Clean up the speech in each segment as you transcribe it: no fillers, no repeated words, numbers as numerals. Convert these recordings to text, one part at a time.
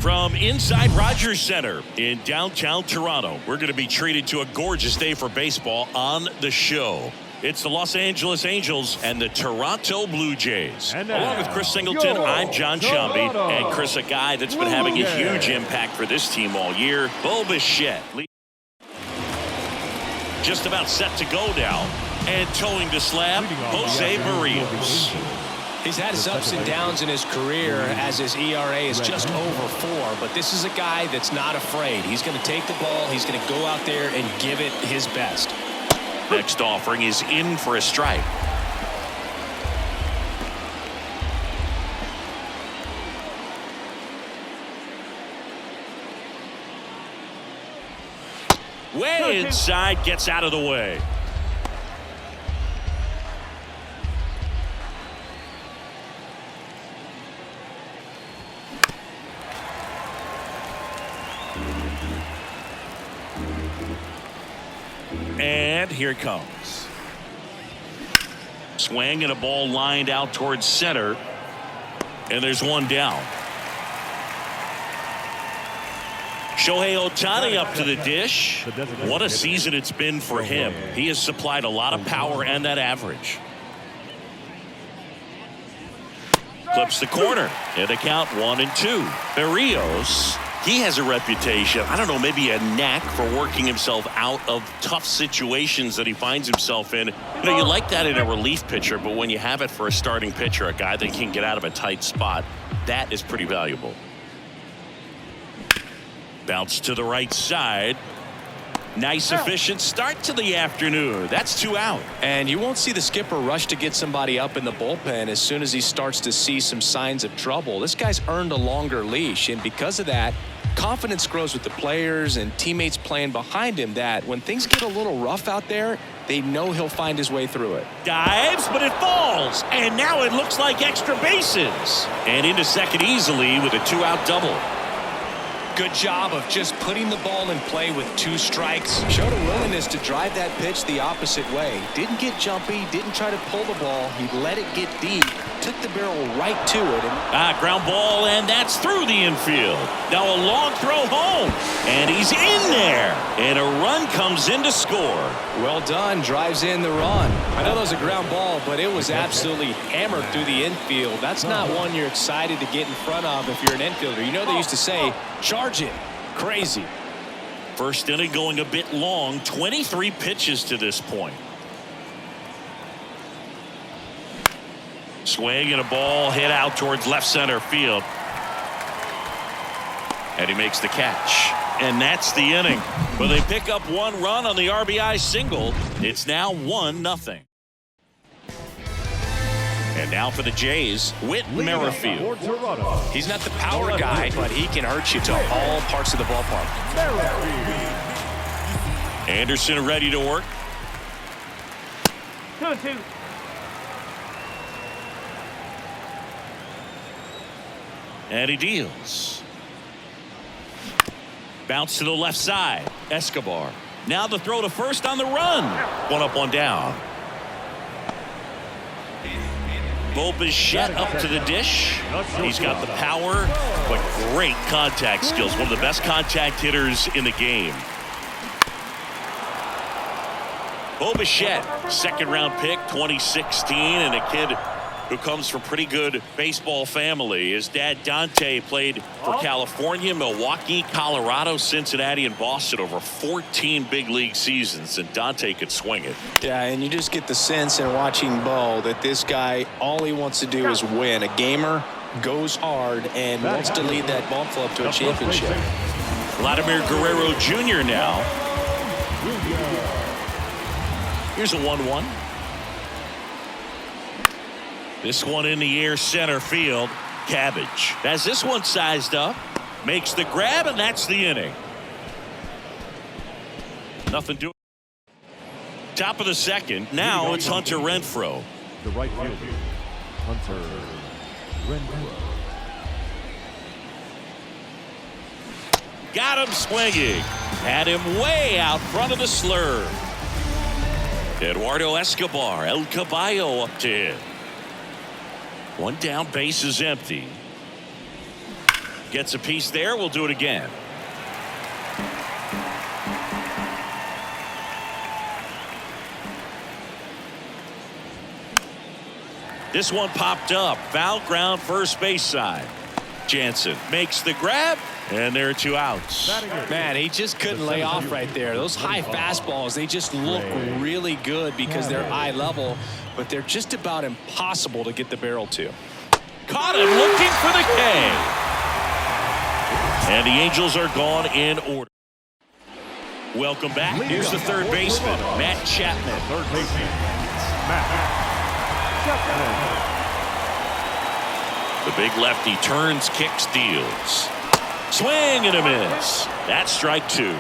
From inside Rogers Center in downtown Toronto, we're going to be treated to a gorgeous day for baseball on the show. It's the Los Angeles Angels and the Toronto Blue Jays. Along with Chris Singleton, I'm John Shambi. And Chris, a guy that's been having a huge impact for this team all year, Bo Bichette. Just about set to go now. And towing the slab, Jose Barrios. He's had his ups and downs in his career as his ERA is just over 4. But this is a guy that's not afraid. He's going to take the ball. He's going to go out there and give it his best. Next offering is in for a strike. Way inside, gets out of the way. And here it comes. Swing and a ball lined out towards center. And there's one down. Shohei Ohtani up to the dish. What a season it's been for him. He has supplied a lot of power and that average. Clips the corner. And the count 1-2. Barrios. He has a reputation, I don't know, maybe a knack for working himself out of tough situations that he finds himself in. You know, you like that in a relief pitcher, but when you have it for a starting pitcher, a guy that can get out of a tight spot, that is pretty valuable. Bounce to the right side. Nice efficient start to the afternoon. That's 2 out. And you won't see the skipper rush to get somebody up in the bullpen as soon as he starts to see some signs of trouble. This guy's earned a longer leash, and because of that, confidence grows with the players and teammates playing behind him that when things get a little rough out there, they know he'll find his way through it. Dives, but it falls. And now it looks like extra bases. And into second easily with a 2-out double. Good job of just putting the ball in play with 2 strikes. Showed a willingness to drive that pitch the opposite way. Didn't get jumpy, didn't try to pull the ball. He let it get deep, took the barrel right to it. Ground ball, and that's through the infield. Now a long throw home, and he's in there. And a run comes in to score. Well done, drives in the run. I know that was a ground ball, but it was absolutely hammered through the infield. That's not one you're excited to get in front of if you're an infielder. You know they used to say, charge it. Crazy. First inning going a bit long. 23 pitches to this point. Swing and a ball hit out towards left center field. And he makes the catch. And that's the inning. But they pick up 1 run on the RBI single. It's now 1-0. And now for the Jays, Whit Merrifield. He's not the power guy, but he can hurt you to all parts of the ballpark. Anderson ready to work. 2-2. And he deals. Bounce to the left side. Escobar. Now the throw to first on the run. 1 up, 1 down. Bo Bichette up to the dish. He's got the power, but great contact skills. One of the best contact hitters in the game. Bo Bichette, 2nd-round pick, 2016, and a kid who comes from pretty good baseball family. His dad, Dante, played for California, Milwaukee, Colorado, Cincinnati, and Boston over 14 big league seasons, and Dante could swing it. Yeah, and you just get the sense in watching Bo that this guy, all he wants to do is win. A gamer, goes hard, and wants to lead that ball club to a championship. Vladimir Guerrero Jr. now. Here's a 1-1. This one in the air, center field. Cabbage has this one sized up, makes the grab, and that's the inning. Nothing doing. Top of the 2nd. Now it's Hunter Renfroe. The right fielder, Hunter Renfroe. Got him swinging. Had him way out front of the slurve. Eduardo Escobar, El Caballo up to him. 1 down, base is empty. Gets a piece there. We'll do it again. This one popped up. Foul ground, first base side. Jansen makes the grab, and there are 2 outs. Man, he just couldn't lay off right there. Those high fastballs, they just look really good because they're eye level, but they're just about impossible to get the barrel to. Caught him looking for the K. And the Angels are gone in order. Welcome back. Here's the third baseman, Matt Chapman. Third baseman, Matt Chapman. The big lefty turns, kicks, deals. Swing and a miss. That's strike 2.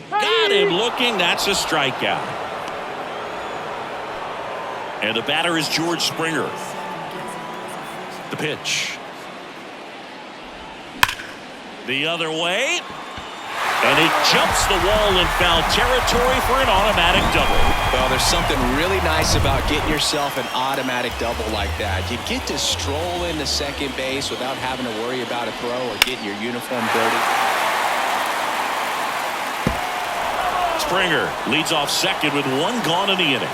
Got him looking. That's a strikeout. And the batter is George Springer. The pitch. The other way. And it jumps the wall in foul territory for an automatic double. Well, there's something really nice about getting yourself an automatic double like that. You get to stroll into second base without having to worry about a throw or getting your uniform dirty. Springer leads off second with 1 gone in the inning.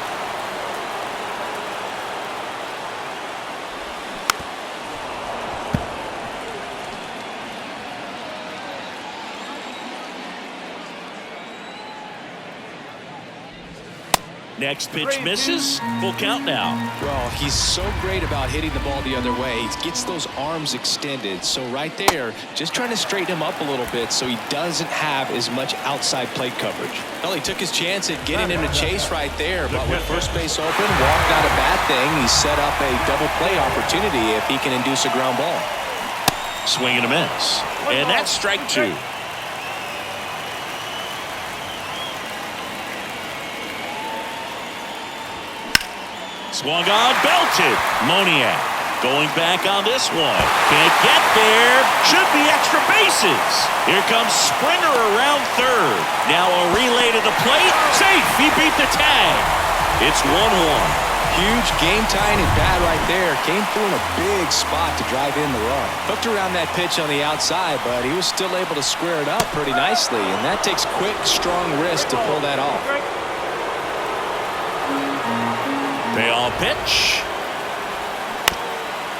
Next pitch misses. Full count now. Well, he's so great about hitting the ball the other way. He gets those arms extended. So right there, just trying to straighten him up a little bit so he doesn't have as much outside plate coverage. Well, he took his chance at getting him to chase right there. But with first base open, walked out a bad thing. He set up a double play opportunity if he can induce a ground ball. Swing and a miss. And that's strike 2. Swung on, belted. Moniak going back on this one. Can't get there. Should be extra bases. Here comes Springer around third. Now a relay to the plate. Safe. He beat the tag. It's 1-1. Huge game-tying at bat right there. Came through in a big spot to drive in the run. Hooked around that pitch on the outside, but he was still able to square it up pretty nicely. And that takes quick, strong wrist to pull that off. Payoff pitch.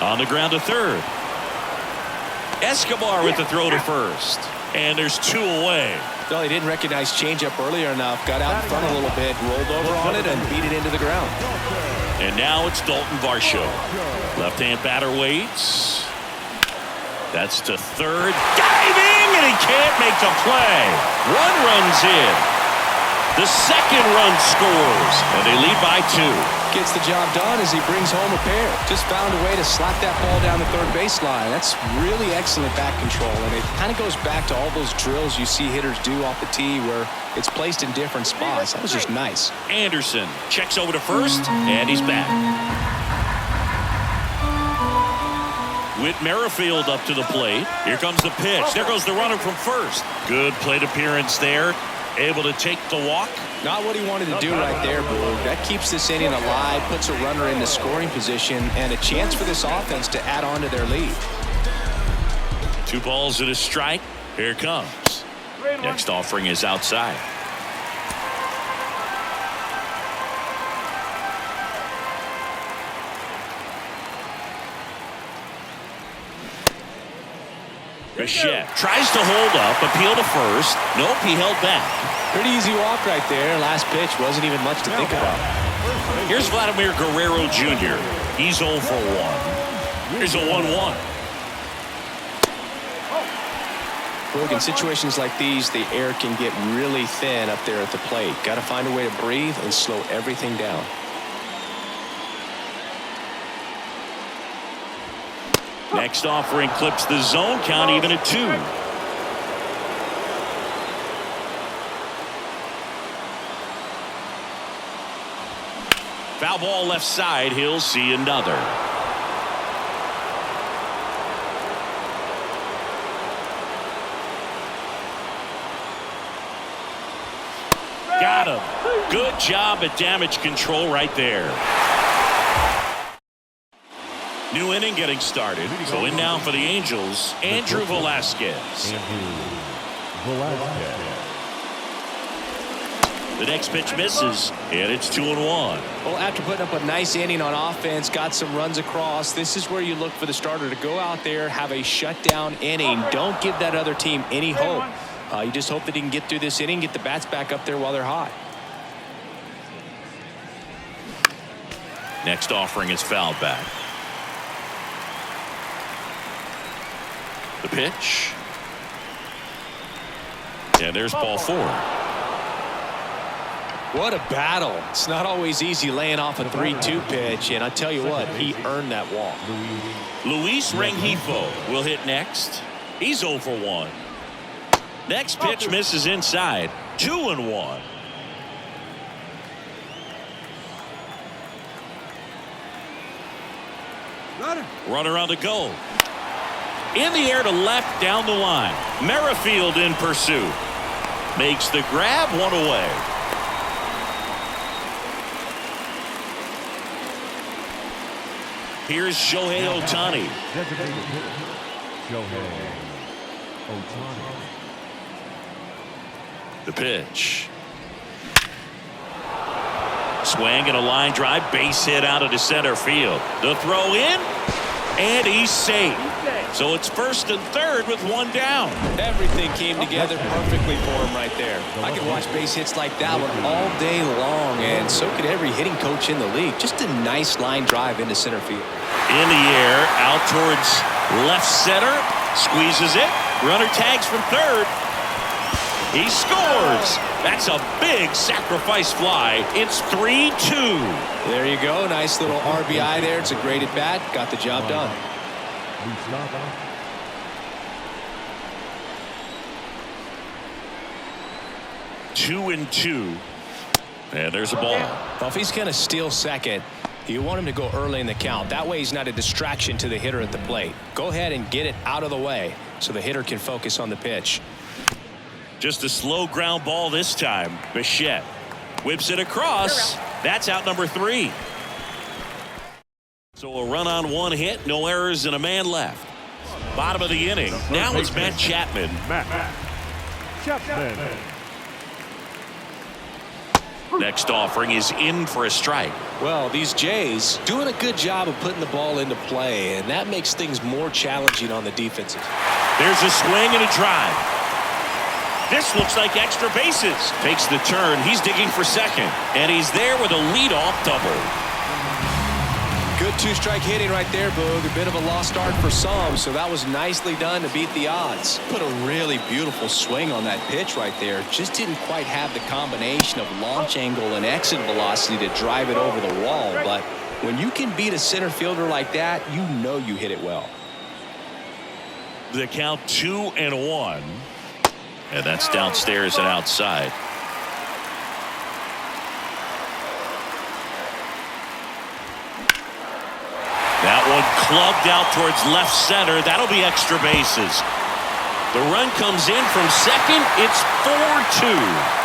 On the ground to third. Escobar with the throw to first. And there's 2 away. Well, he didn't recognize changeup earlier enough. Got out in front a little bit, rolled over on it, and beat it into the ground. And now it's Dalton Varsho. Left-hand batter waits. That's to third. Diving, and he can't make the play. 1 runs in. The second run scores, and they lead by 2. Gets the job done as he brings home a pair. Just found a way to slap that ball down the third baseline. That's really excellent bat control, and it kind of goes back to all those drills you see hitters do off the tee where it's placed in different spots. That was just nice. Anderson checks over to first, and he's back. Whit Merrifield up to the plate. Here comes the pitch. There goes the runner from first. Good plate appearance there. Able to take the walk. Not what he wanted to do right there, Blue. That keeps this inning alive, puts a runner in the scoring position, and a chance for this offense to add on to their lead. 2 balls and a strike. Here it comes. Next offering is outside. Bichette tries to hold up, appeal to first. Nope, he held back. Pretty easy walk right there. Last pitch wasn't even much to think about. Here's Vladimir Guerrero Jr. He's 0 for 1. Here's a 1-1. Look, in situations like these, the air can get really thin up there at the plate. Got to find a way to breathe and slow everything down. Next offering clips the zone, count even at 2. Foul ball left side, he'll see another. Got him. Good job at damage control right there. New inning getting started. So in now for the Angels, Andrew Velasquez. The next pitch misses, and it's 2-1. Well, after putting up a nice inning on offense, got some runs across, this is where you look for the starter to go out there, have a shutdown inning. Don't give that other team any hope. You just hope that he can get through this inning, get the bats back up there while they're hot. Next offering is fouled back. The pitch. And there's ball 4. What a battle. It's not always easy laying off a 3-2 pitch, and I tell you what, he earned that walk. Luis Rengifo will hit next. He's 0 for 1. Next pitch misses inside. 2-1. Runner on the go. In the air to left down the line. Merrifield in pursuit. Makes the grab, 1 away. Here's Shohei Ohtani. The pitch. Swing and a line drive, base hit out into center field. The throw in, and he's safe. So it's first and third with 1 down. Everything came together perfectly for him right there. I could watch base hits like that one all day long, and so could every hitting coach in the league. Just a nice line drive into center field. In the air, out towards left center, squeezes it. Runner tags from third. He scores. That's a big sacrifice fly. It's 3-2. There you go. Nice little RBI there. It's a great at bat. Got the job done. 2-2. And there's a ball. Well, if he's going to steal second, you want him to go early in the count. That way he's not a distraction to the hitter at the plate. Go ahead and get it out of the way so the hitter can focus on the pitch. Just a slow ground ball this time. Bichette whips it across. That's out number 3. So a run on 1 hit, no errors, and a man left. Bottom of the inning. Now it's Matt Chapman. Next offering is in for a strike. Well, these Jays doing a good job of putting the ball into play, and that makes things more challenging on the defensive. There's a swing and a drive. This looks like extra bases. Takes the turn. He's digging for second. And he's there with a leadoff double. Good 2-strike hitting right there, Boog. A bit of a lost start for some, so that was nicely done to beat the odds. Put a really beautiful swing on that pitch right there. Just didn't quite have the combination of launch angle and exit velocity to drive it over the wall. But when you can beat a center fielder like that, you know you hit it well. The count 2-1. And that's downstairs and outside. That one clubbed out towards left center. That'll be extra bases. The run comes in from second. It's 4-2.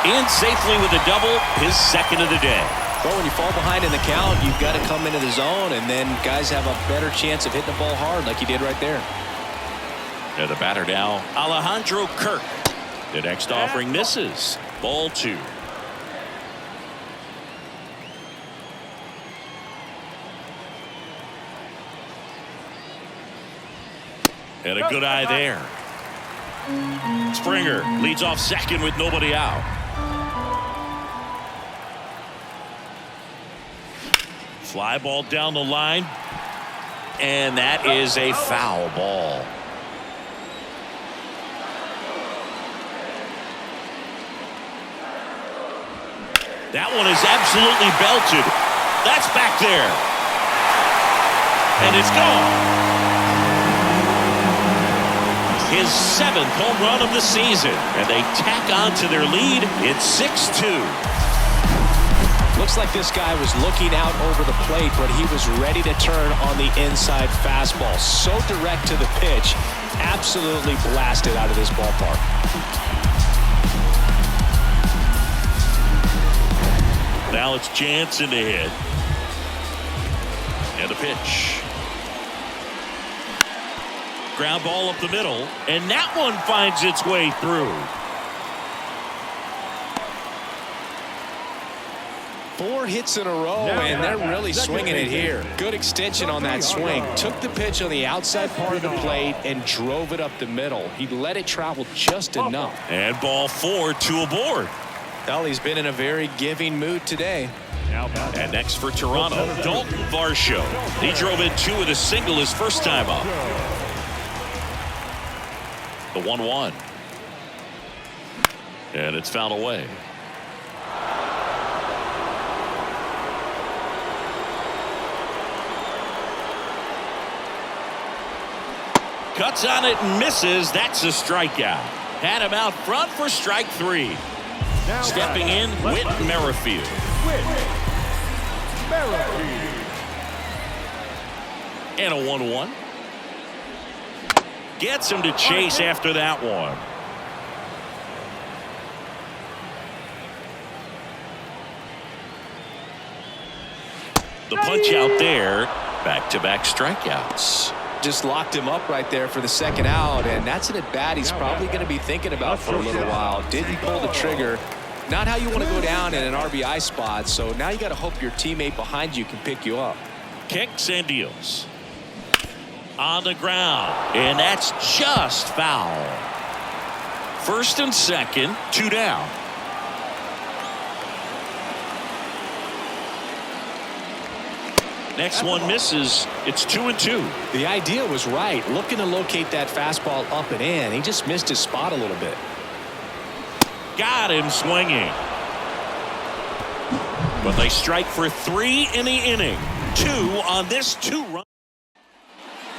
In safely with a double, his second of the day. Well, when you fall behind in the count, you've got to come into the zone, and then guys have a better chance of hitting the ball hard like you did right there. And the batter now, Alejandro Kirk. The next offering misses. Ball 2. And a good eye there. Springer leads off second with nobody out. Fly ball down the line. And that is a foul ball. That one is absolutely belted. That's back there. And it's gone. His 7th home run of the season. And they tack on to their lead. It's 6-2. Looks like this guy was looking out over the plate, but he was ready to turn on the inside fastball. So direct to the pitch. Absolutely blasted out of this ballpark. Now it's Jansen to hit. And the pitch. Ground ball up the middle, and that one finds its way through. 4 hits in a row, and they're really swinging it here. Good extension on that swing. Took the pitch on the outside part of the plate and drove it up the middle. He let it travel just enough. And ball 4, 2 aboard. Well, he's been in a very giving mood today. And next for Toronto, Dalton Varsho. He drove in 2 with a single his first time up. The 1-1. And it's fouled away. Cuts on it and misses. That's a strikeout. Had him out front for strike 3. Stepping in, Whit Merrifield. And a 1-1. Gets him to chase after that one. The punch out there. Back-to-back strikeouts. Just locked him up right there for the second out, and that's an at-bat he's probably going to be thinking about for a little while. Didn't pull the trigger. Not how you want to go down in an RBI spot, so now you got to hope your teammate behind you can pick you up. Kicks and deals. On the ground, and that's just foul. First and second, 2 down. Next one misses. It's 2-2. The idea was right, looking to locate that fastball up and in. He just missed his spot a little bit. Got him swinging. But they strike for 3 in the inning. 2 on this 2-run.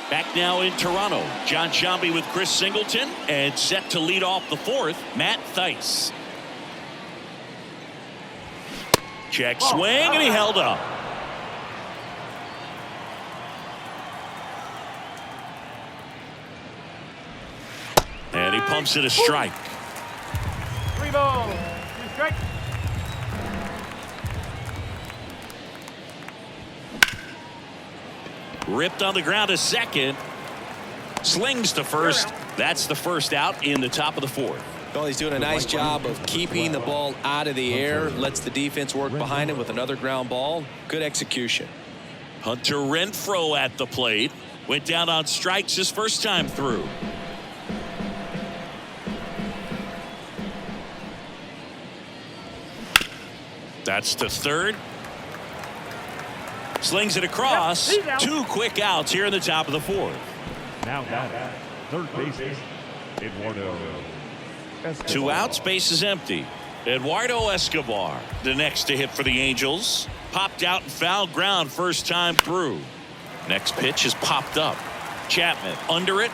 Back now in Toronto, John Sciambi with Chris Singleton, and set to lead off the 4th, Matt Thaiss. Check swing, and he held up. And he pumps it a strike. 3 balls, 2 strikes. Ripped on the ground to second. Slings to first. That's the first out in the top of the 4th. Well, he's doing a nice job of keeping the ball out of the air. Lets the defense work behind him with another ground ball. Good execution. Hunter Renfroe at the plate. Went down on strikes his first time through. That's to third. Slings it across. 2 quick outs here in the top of the 4th. Now batting, third baseman, Eduardo. 2 outs, base is empty. Eduardo Escobar, the next to hit for the Angels. Popped out and foul ground first time through. Next pitch is popped up. Chapman under it.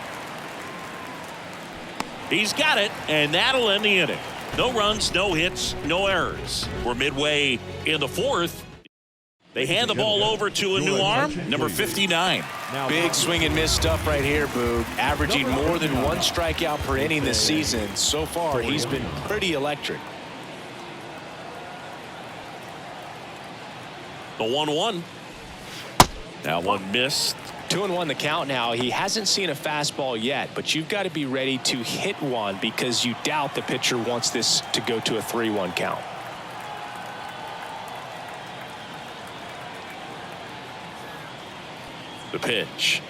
He's got it, and that'll end the inning. No runs, no hits, no errors. We're midway in the 4th. They hand the ball over to a new arm, number 59. Big swing and miss stuff right here, Boog. Averaging more than 1 strikeout per inning this season. So far, he's been pretty electric. The 1-1. That one missed. 2-1 the count now. He hasn't seen a fastball yet, but you've got to be ready to hit one because you doubt the pitcher wants this to go to a 3-1 count. The pitch.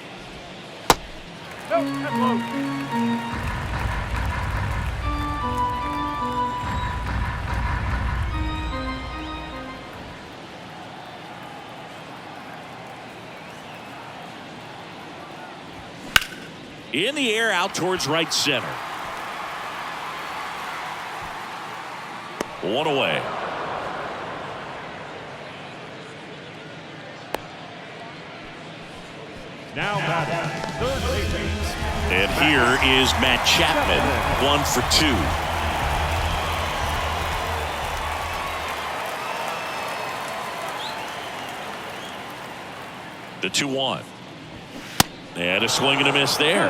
In the air out towards right center. 1 away. Now batting, third baseman. And here is Matt Chapman, 1 for 2. The 2-1. And a swing and a miss there.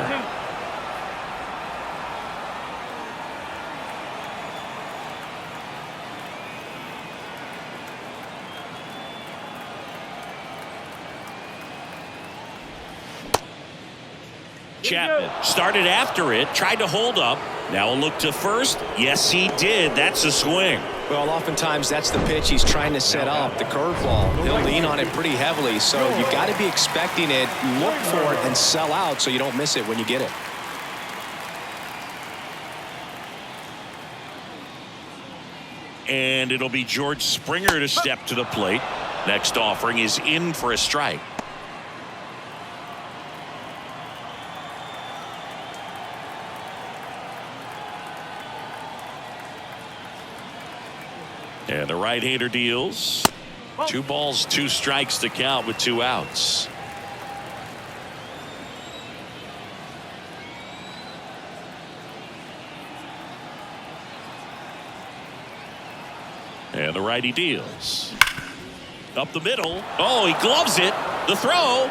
Chapman started after it, tried to hold up. Now a look to first. Yes, he did. That's a swing. Well, oftentimes that's the pitch he's trying to set up, the curveball. He'll lean on it pretty heavily, so you got to be expecting it, look for it, and sell out so you don't miss it when you get it. And it'll be George Springer to step to the plate. Next offering is in for a strike. And the right-hander deals. 2 balls, 2 strikes to count with 2 outs. And the righty deals. Up the middle. Oh, he gloves it. The throw.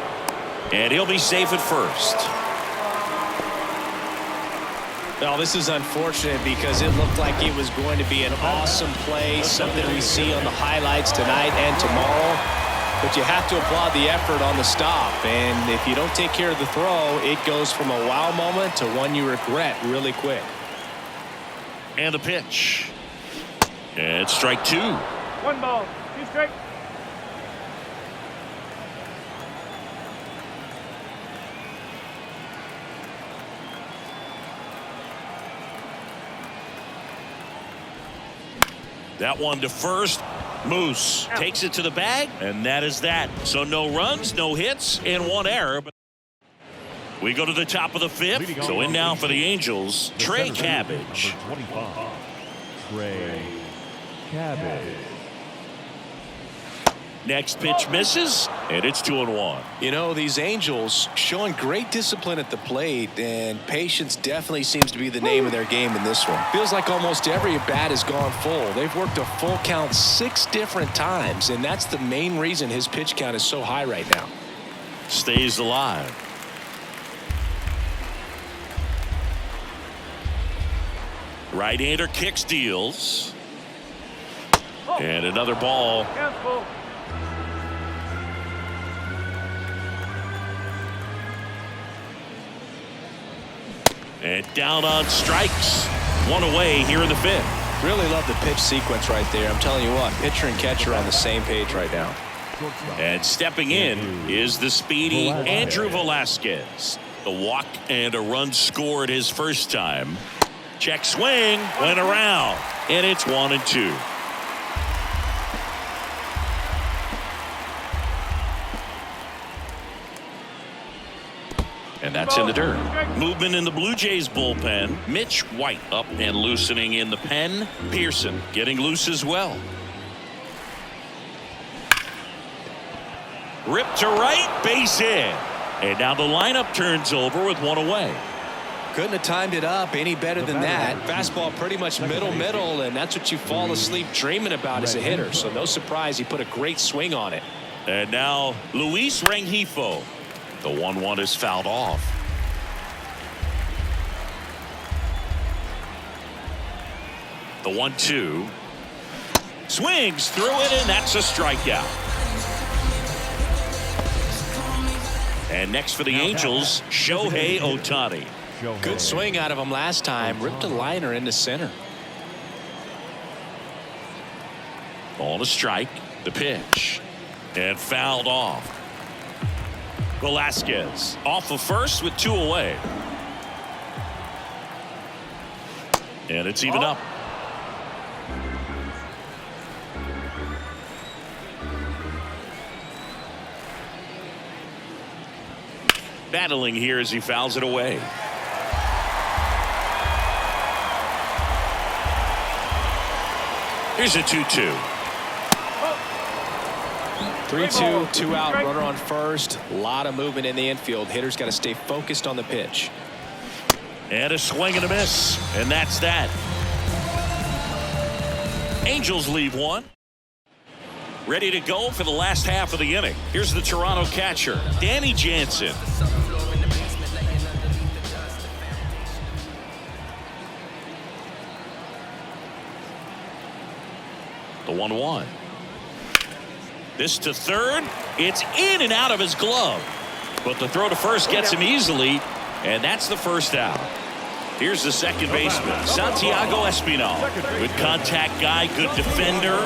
And he'll be safe at first. Well, this is unfortunate because it looked like it was going to be an awesome play, something we see on the highlights tonight and tomorrow. But you have to applaud the effort on the stop. And if you don't take care of the throw, it goes from a wow moment to one you regret really quick. And the pitch. And strike 2. 1 ball, 2 strikes. That one to first. Moose takes it to the bag, and that is that. So no runs, no hits, and 1 error. We go to the top of the 5th. So in now for the Angels, Trey Cabbage. Number 25, Trey Cabbage. Next pitch misses, and it's 2-1. You know, these Angels showing great discipline at the plate, and patience definitely seems to be the name of their game in this one. Feels like almost every at-bat has gone full. They've worked a full count 6 different times, and that's the main reason his pitch count is so high right now. Stays alive. Right-hander kicks, deals. And another ball. And down on strikes. 1 away here in the 5th. Really love the pitch sequence right there. I'm telling you what, pitcher and catcher on the same page right now. And stepping in is the speedy Andrew Velasquez. The walk and a run scored his first time. Check swing, went around, and it's 1-2. And that's in the dirt. Movement in the Blue Jays bullpen. Mitch White up and loosening in the pen. Pearson getting loose as well. Ripped to right, base hit. And now the lineup turns over with 1 away. Couldn't have timed it up any better than that. Fastball pretty much middle, and that's what you fall asleep dreaming about as a hitter. So no surprise he put a great swing on it. And now Luis Rengifo. The 1-1 is fouled off. The 1-2. Swings through it, and that's a strikeout. And next for the Angels, Shohei Ohtani. Good swing out of him last time. Ripped a liner into center. Ball to strike. The pitch. And fouled off. Velasquez off of first with 2 away. And it's even up. Battling here as he fouls it away. Here's a 2-2. 3-2, 2 out, runner on first. A lot of movement in the infield. Hitters got to stay focused on the pitch. And a swing and a miss. And that's that. Angels leave 1. Ready to go for the last half of the inning. Here's the Toronto catcher, Danny Jansen. The 1-1. This to third. It's in and out of his glove. But the throw to first gets him easily. And that's the first out. Here's the second baseman, Santiago Espinal. Good contact guy, good defender.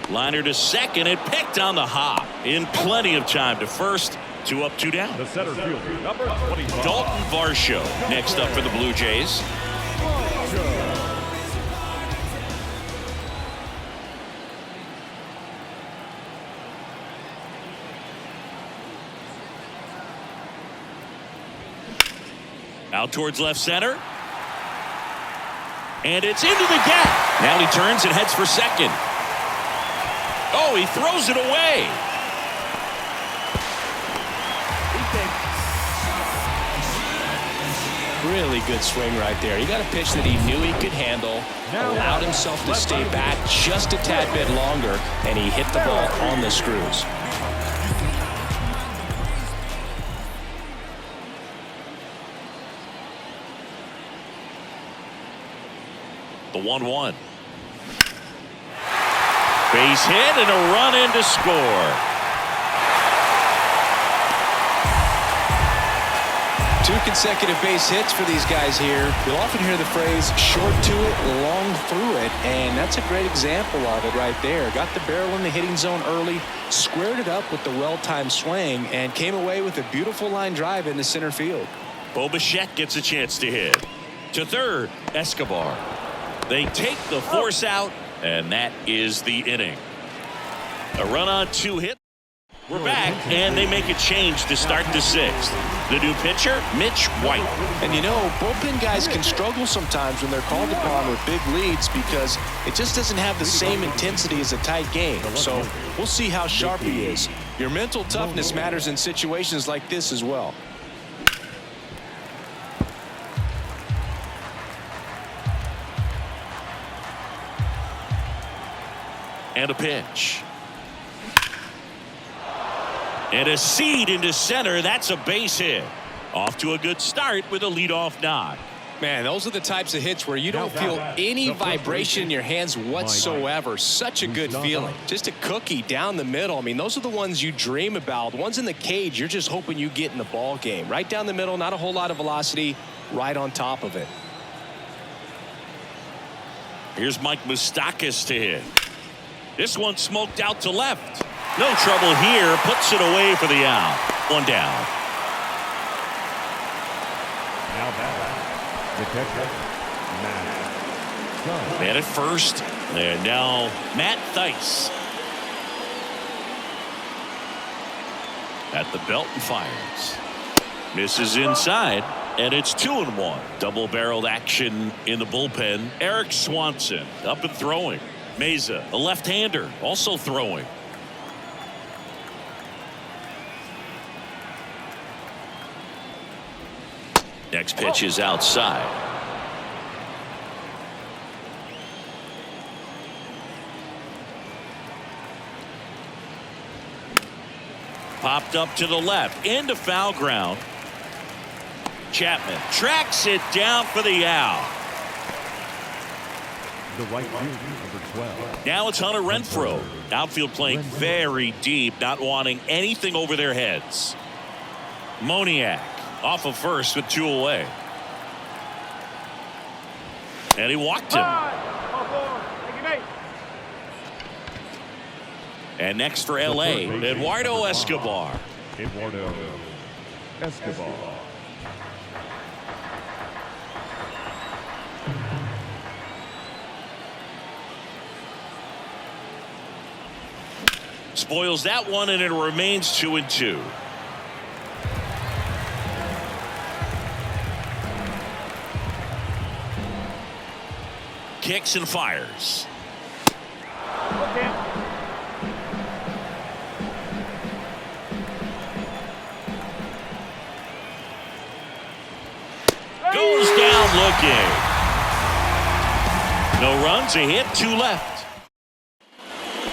Liner to second, and picked on the hop. In plenty of time to first. 2 up, 2 down. The center fielder, number 25. Dalton Varsho next up for the Blue Jays. Out towards left center. And it's into the gap. Now he turns and heads for second. Oh, he throws it away. Really good swing right there. He got a pitch that he knew he could handle, allowed himself to stay back just a tad bit longer, and he hit the ball on the screws. The 1-1. Base hit and a run in to score. 2 consecutive base hits for these guys here. You'll often hear the phrase short to it, long through it, and that's a great example of it right there. Got the barrel in the hitting zone early, squared it up with the well-timed swing, and came away with a beautiful line drive into center field. Bo Bichette gets a chance to hit. To third, Escobar. They take the force out, and that is the inning. A run on 2 hit. We're back, and they make a change to start the 6th. The new pitcher, Mitch White. And you know, bullpen guys can struggle sometimes when they're called upon with big leads because it just doesn't have the same intensity as a tight game. So we'll see how sharp he is. Your mental toughness matters in situations like this as well. And a pitch. And a seed into center. That's a base hit. Off to a good start with a leadoff knock. Man, those are the types of hits where you don't feel any vibration in your hands whatsoever. Such a good feeling. Just a cookie down the middle. I mean, those are the ones you dream about. The ones in the cage, you're just hoping you get in the ball game. Right down the middle, not a whole lot of velocity, right on top of it. Here's Mike Moustakas to hit. This one smoked out to left. No trouble here. Puts it away for the out. 1 down. Now back. The catcher, Matt. Man at first. And now Matt Thaiss. At the belt and fires. Misses inside. And it's 2-1. Double-barreled action in the bullpen. Eric Swanson up and throwing. Meza, a left-hander, also throwing. Next pitch is outside. Popped up to the left, into foul ground. Chapman tracks it down for the out. The right fielder, number 12. Now it's Hunter Renfroe. Outfield playing very deep, not wanting anything over their heads. Moniak off of first with 2 away. And he walked him. And next for LA, Eduardo Escobar. Eduardo Escobar. Spoils that one, and it remains 2-2. Kicks and fires. Goes down looking. No runs, a hit, 2 left.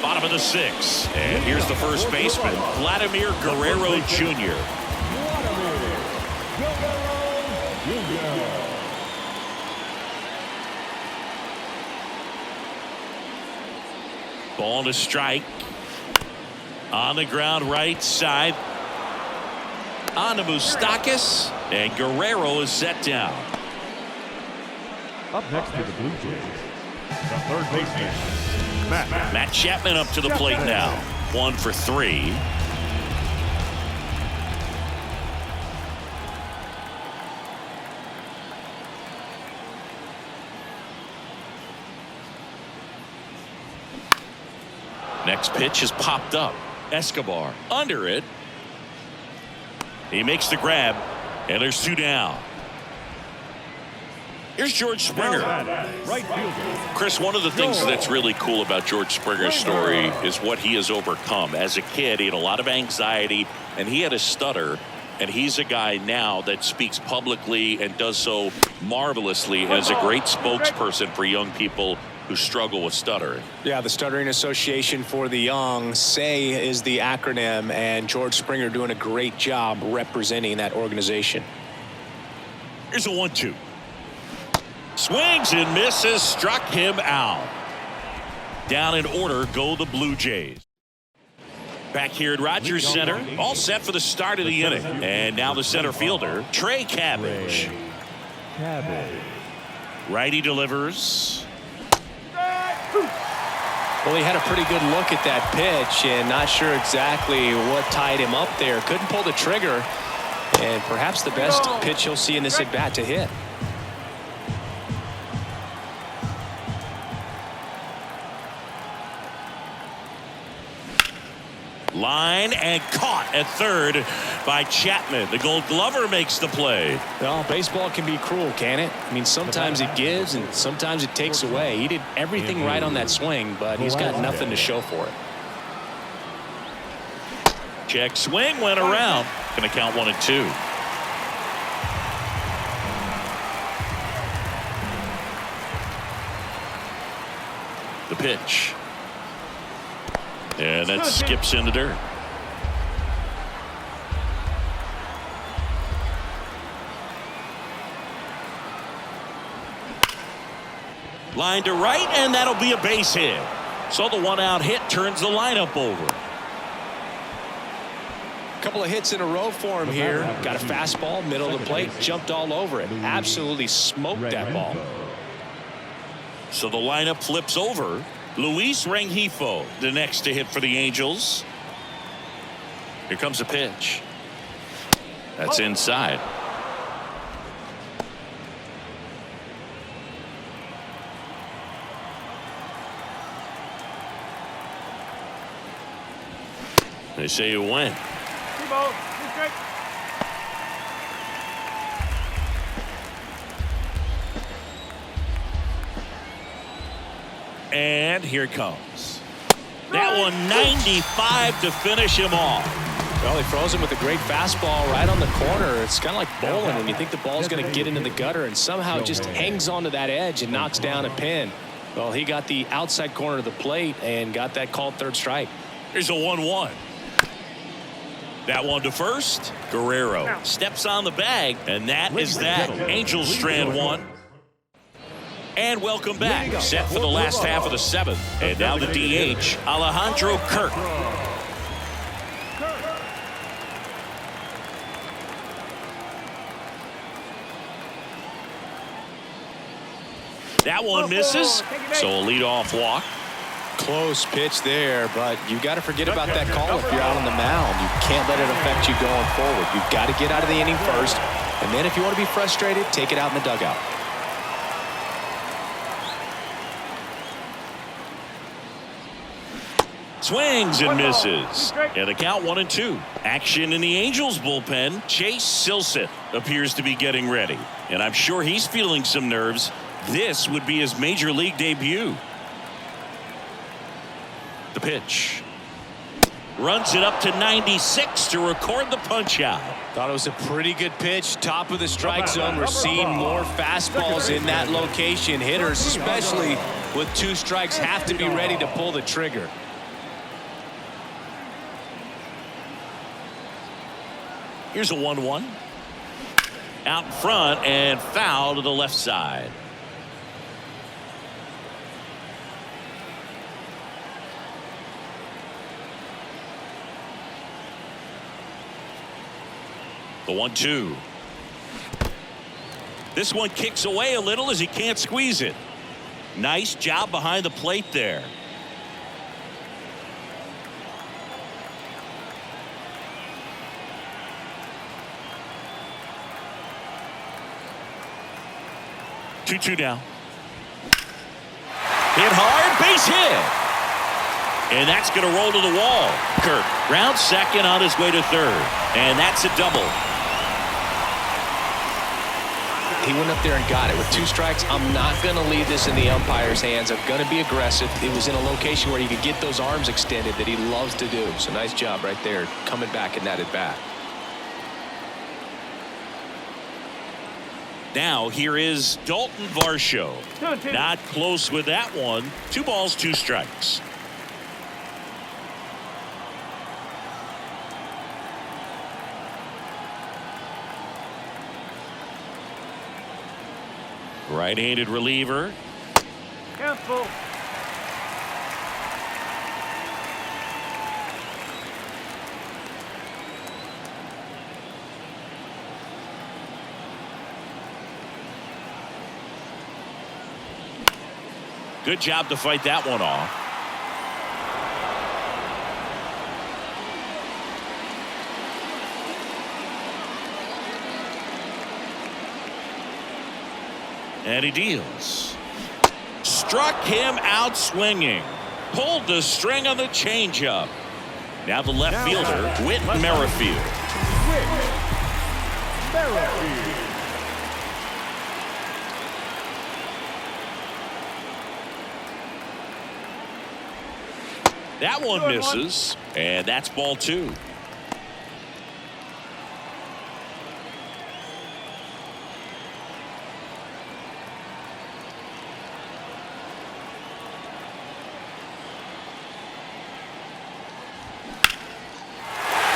Bottom of the 6th, and here's the first baseman, Vladimir Guerrero Jr. Ball to strike. On the ground right side. On to Moustakas. And Guerrero is set down. Up next to the Blue Jays, the third baseman, Matt Chapman up to the plate now. 1 for 3. Next pitch is popped up. Escobar under it. He makes the grab, and there's 2 down. Here's George Springer. right fielder. Chris, one of the things that's really cool about George Springer's story is what he has overcome. As a kid, he had a lot of anxiety, and he had a stutter. And he's a guy now that speaks publicly and does so marvelously and is a great spokesperson for young people who struggle with stuttering. Yeah, the Stuttering Association for the Young, SAY is the acronym, and George Springer doing a great job representing that organization. Here's a 1-2. Swings and misses, struck him out. Down in order go the Blue Jays. Back here at Rogers Center, all set for the start of the inning. And now the center fielder, Trey Cabbage. Righty delivers. Well, he had a pretty good look at that pitch and not sure exactly what tied him up there. Couldn't pull the trigger, and perhaps the best pitch he'll see in this at-bat to hit. Line and caught at third by Chapman. The Gold Glover makes the play. Well, baseball can be cruel, can it? I mean, sometimes it gives and sometimes it takes away. He did everything right on that swing, but he's got nothing to show for it. Check swing went around. Going to count 1-2. The pitch. And that skips in the dirt. Line to right, and that'll be a base hit. So the 1-out hit turns the lineup over. A couple of hits in a row for him here. Got a fastball, middle of the plate, jumped all over it. Absolutely smoked that ball. So the lineup flips over. Luis Rengifo, the next to hit for the Angels. Here comes a pitch. That's inside. They say it went. And here it comes. That one 95 to finish him off. Well, he froze him with a great fastball right on the corner. It's kind of like bowling when you think the ball's going to get into the gutter and somehow it just hangs onto that edge and knocks down a pin. Well, he got the outside corner of the plate and got that called third strike. Here's a 1-1. That one to first. Guerrero steps on the bag, and that is that. Angels strand 1. And welcome back. Set for the last half of the 7th. And now the DH, Alejandro Kirk. That one misses. So a leadoff walk. Close pitch there, but you got to forget about that call if you're out on the mound. You can't let it affect you going forward. You've got to get out of the inning first, and then if you want to be frustrated, take it out in the dugout. Swings and misses. And the count 1-2. Action in the Angels bullpen. Chase Silseth appears to be getting ready. And I'm sure he's feeling some nerves. This would be his major league debut. The pitch. Runs it up to 96 to record the punch out. Thought it was a pretty good pitch. Top of the strike zone. We're seeing more fastballs in that location. Hitters, especially with 2 strikes, have to be ready to pull the trigger. Here's a 1-1. Out in front and foul to the left side. The 1-2. This one kicks away a little as he can't squeeze it. Nice job behind the plate there. Two now. Hit hard, base hit. And that's going to roll to the wall. Kirk round second on his way to third. And that's a double. He went up there and got it with 2 strikes. I'm not going to leave this in the umpire's hands. I'm going to be aggressive. It was in a location where he could get those arms extended that he loves to do. So nice job right there coming back in that at bat. Now here is Dalton Varsho. Not close with that one. 2 balls, 2 strikes. Right-handed reliever. Careful. Good job to fight that one off. And he deals. Struck him out swinging. Pulled the string on the changeup. Now the left fielder, Whit Merrifield. That one misses, and that's ball 2.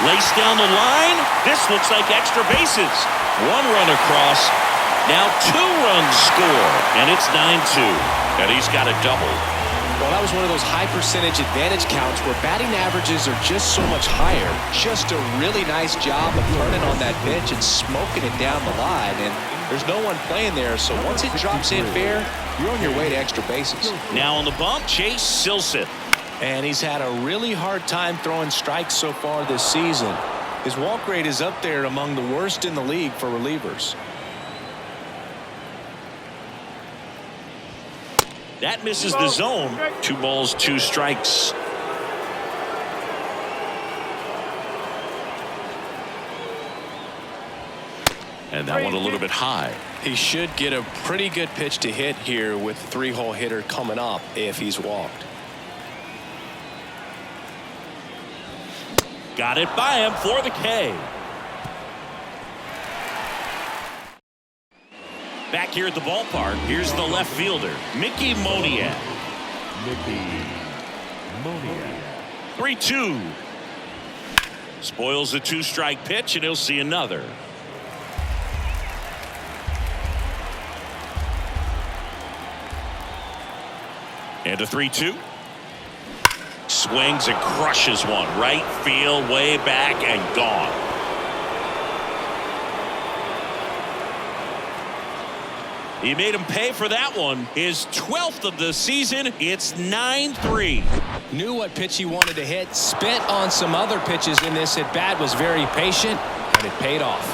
Laced down the line. This looks like extra bases. 1 run across. Now 2 runs score, and it's 9-2. And he's got a double. Well, that was one of those high percentage advantage counts where batting averages are just so much higher. Just a really nice job of turning on that pitch and smoking it down the line. And there's no one playing there, so once it drops in fair, you're on your way to extra bases. Now on the bump, Chase Silseth. And he's had a really hard time throwing strikes so far this season. His walk rate is up there among the worst in the league for relievers. That misses the zone. 2 balls, 2 strikes. And that one a little bit high. He should get a pretty good pitch to hit here with 3-hole hitter coming up if he's walked. Got it by him for the K. Back here at the ballpark, here's the left fielder, Mickey Moniak. 3-2. Spoils the 2-strike pitch, and he'll see another. And a 3-2. Swings and crushes one. Right field, way back, and gone. He made him pay for that one. His 12th of the season. It's 9-3. Knew what pitch he wanted to hit. Spent on some other pitches in this at bat. Was very patient, and it paid off.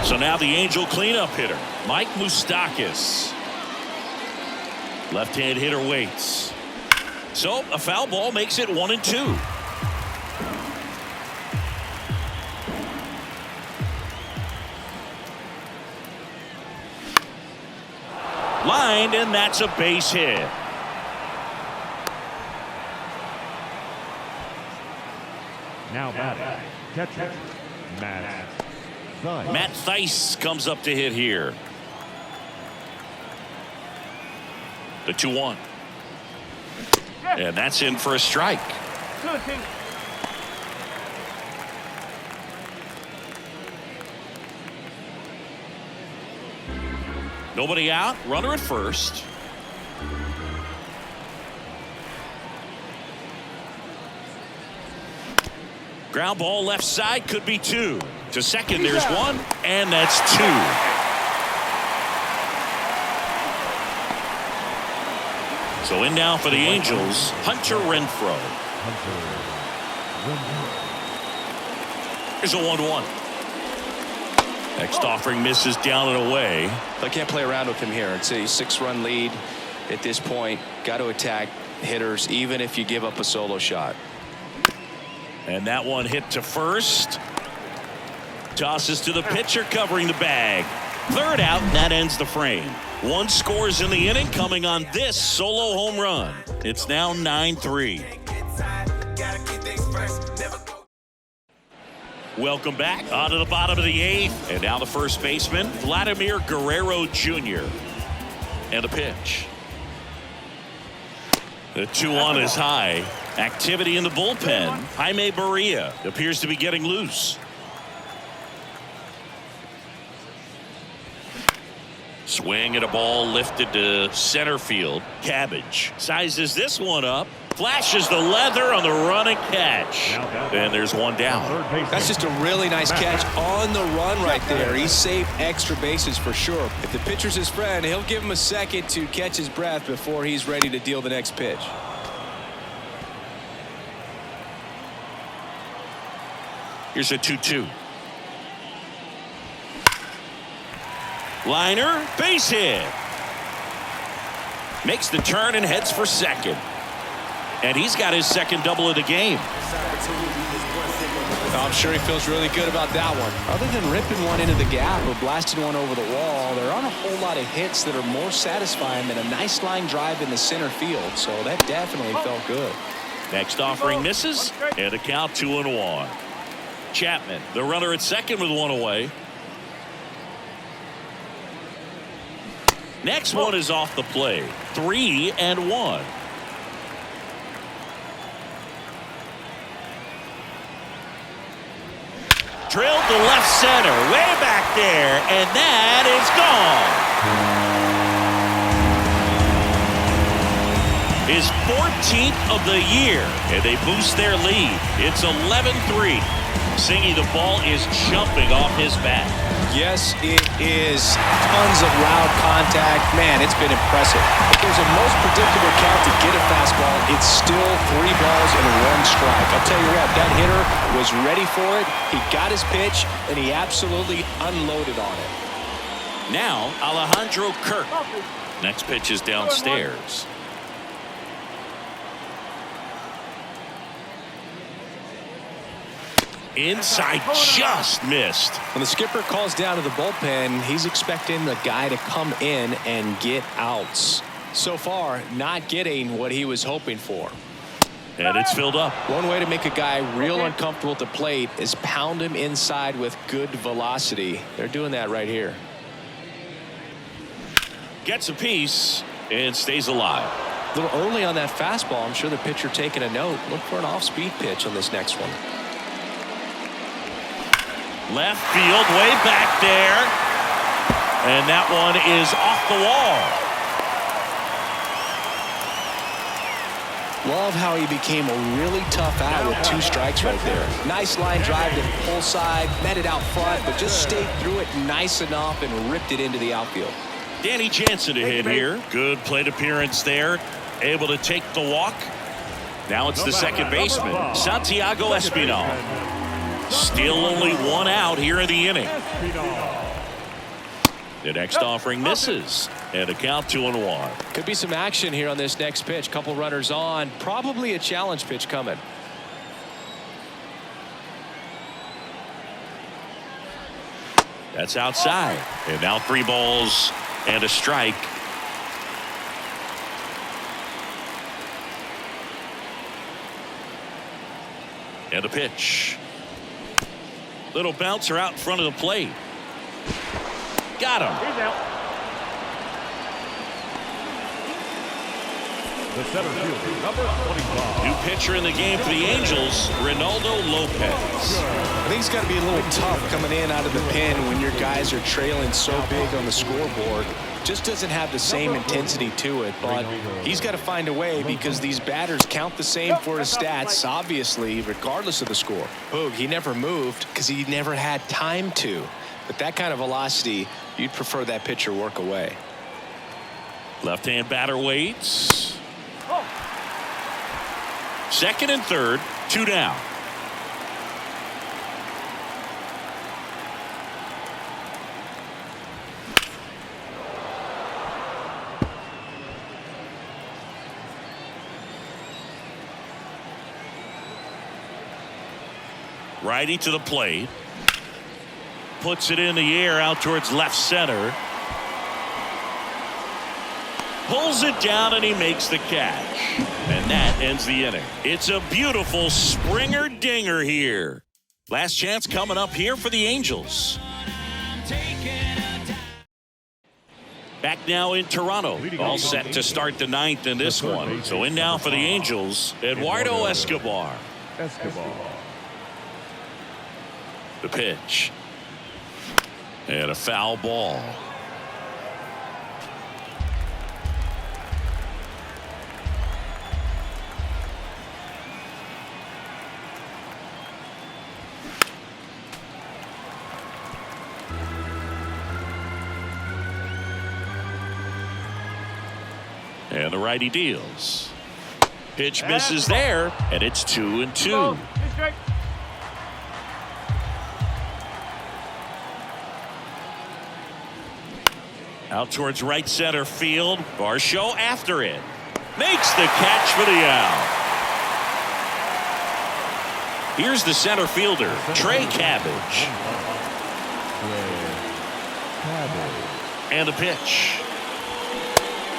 So now the Angel cleanup hitter, Mike Moustakas. Left-hand hitter waits. So a foul ball makes it 1-2. Lined, and that's a base hit. Now batting, catcher, Matt Thaiss comes up to hit here. The 2-1. And that's in for a strike. Nobody out. Runner at first. Ground ball left side, could be 2. To second, there's 1, and that's 2. So in now for the Angels, Hunter Renfroe. Here's a 1-1. Next offering misses down and away. I can't play around with him here. It's a 6-run lead at this point. Got to attack hitters even if you give up a solo shot. And that one hit to first. Tosses to the pitcher covering the bag. Third out, and that ends the frame. 1 scores in the inning coming on this solo home run. It's now 9-3. Welcome back. On to the bottom of the 8th. And now the first baseman, Vladimir Guerrero Jr. And the pitch. The 2-1 is high. Activity in the bullpen. Jaime Barria appears to be getting loose. Swing at a ball lifted to center field. Cabbage sizes this one up. Flashes the leather on the running catch. And there's one down. That's just a really nice catch on the run right there. He saved extra bases for sure. If the pitcher's his friend, he'll give him a second to catch his breath before he's ready to deal the next pitch. Here's a 2-2. Liner, base hit. Makes the turn and heads for second. And he's got his second double of the game. I'm sure he feels really good about that one. Other than ripping one into the gap or blasting one over the wall, there aren't a whole lot of hits that are more satisfying than a nice line drive in the center field. So that definitely felt good. Next offering misses, and the count 2-1. Chapman, the runner at second with 1 away. Next one is off the plate. 3-1. Drilled to left center, way back there, and that is gone. His 14th of the year, and they boost their lead. It's 11-3. Singy, the ball is jumping off his bat. Yes, it is. Tons of loud contact. Man, it's been impressive. If there's a most predictable count to get a fastball, it's still 3 balls and 1 strike. I'll tell you what, that hitter was ready for it. He got his pitch, and he absolutely unloaded on it. Now, Alejandro Kirk. Next pitch is downstairs. Inside, just missed. When the skipper calls down to the bullpen, he's expecting the guy to come in and get outs. So far, not getting what he was hoping for. And it's filled up. One way to make a guy real uncomfortable at the plate is pound him inside with good velocity. They're doing that right here. Gets a piece and stays alive. A little early on that fastball. I'm sure the pitcher taking a note. Look for an off-speed pitch on this next one. Left field, way back there. And that one is off the wall. Love how he became a really tough out with 2 strikes right there. Nice line drive to the pull side, met it out front, but just stayed through it nice enough and ripped it into the outfield. Danny Jansen to hit here. Good plate appearance there. Able to take the walk. Now it's the second baseman, Santiago Espinal. Still only 1 out here in the inning. The next offering misses, and a count 2-1. Could be some action here on this next pitch. Couple runners on. Probably a challenge pitch coming. That's outside. And now 3 balls and a strike. And a pitch. Little bouncer out in front of the plate. Got him. He's out. The center fielder, number 25. New pitcher in the game for the Angels, Ronaldo Lopez. I think it's got to be a little tough coming in out of the pen when your guys are trailing so big on the scoreboard. Just doesn't have the same intensity to it, but he's got to find a way because these batters count the same for his stats, obviously, regardless of the score. Boog, he never moved because he never had time to. But that kind of velocity, you'd prefer that pitcher work away. Left-hand batter waits. Second and third, 2 down. Righty to the plate. Puts it in the air out towards left center. Pulls it down and he makes the catch. And that ends the inning. It's a beautiful Springer dinger here. Last chance coming up here for the Angels. Back now in Toronto. All set to start the 9th in this one. So in now for the Angels, Eduardo Escobar. The pitch. And a foul ball. And the righty deals. Pitch misses there, and it's 2-2. Out towards right center field. Varsho after it. Makes the catch for the out. Here's the center fielder, Trey Cabbage. And the pitch.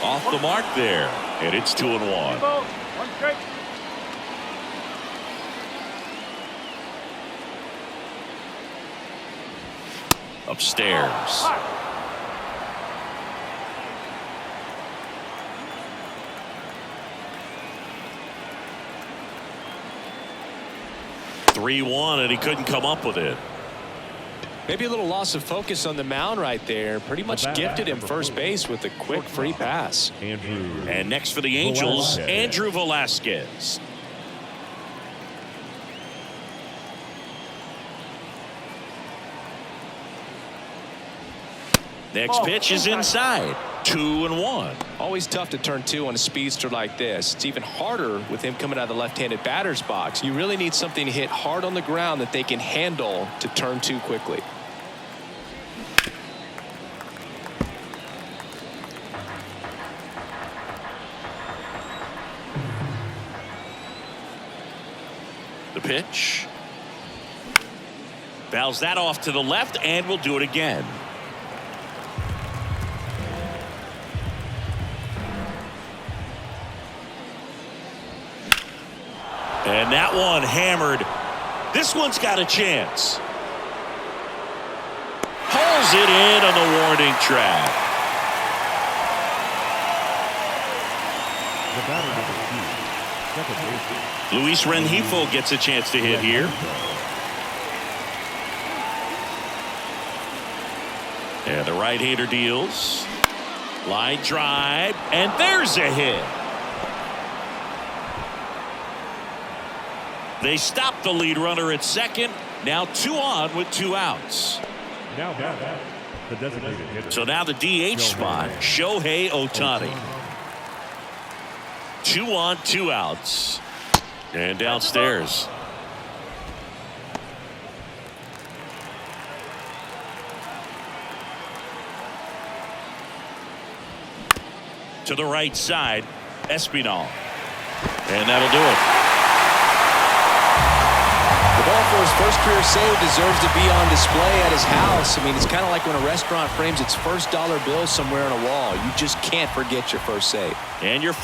Off the mark there. And it's 2-1. Upstairs. 3-1, and he couldn't come up with it. Maybe a little loss of focus on the mound right there. Pretty much gifted him first base with a quick free pass. And next for the Angels, Andrew Velasquez. Next pitch is inside. 2-1. Always tough to turn 2 on a speedster like this. It's even harder with him coming out of the left-handed batter's box. You really need something to hit hard on the ground that they can handle to turn 2 quickly. The pitch. Fouls that off to the left, and will do it again. And that one hammered. This one's got a chance. Pulls it in on the warning track. Luis Rengifo gets a chance to hit here. And the right-hander deals. Line drive, and there's a hit. They stop the lead runner at second. Now 2 on with 2 outs. The designated hitter. So now the DH spot, Shohei Ohtani. 2 on, 2 outs. And downstairs. To the right side, Espinal. And that'll do it. The ball for his first career save deserves to be on display at his house. I mean, it's kind of like when a restaurant frames its first dollar bill somewhere on a wall. You just can't forget your first save. And your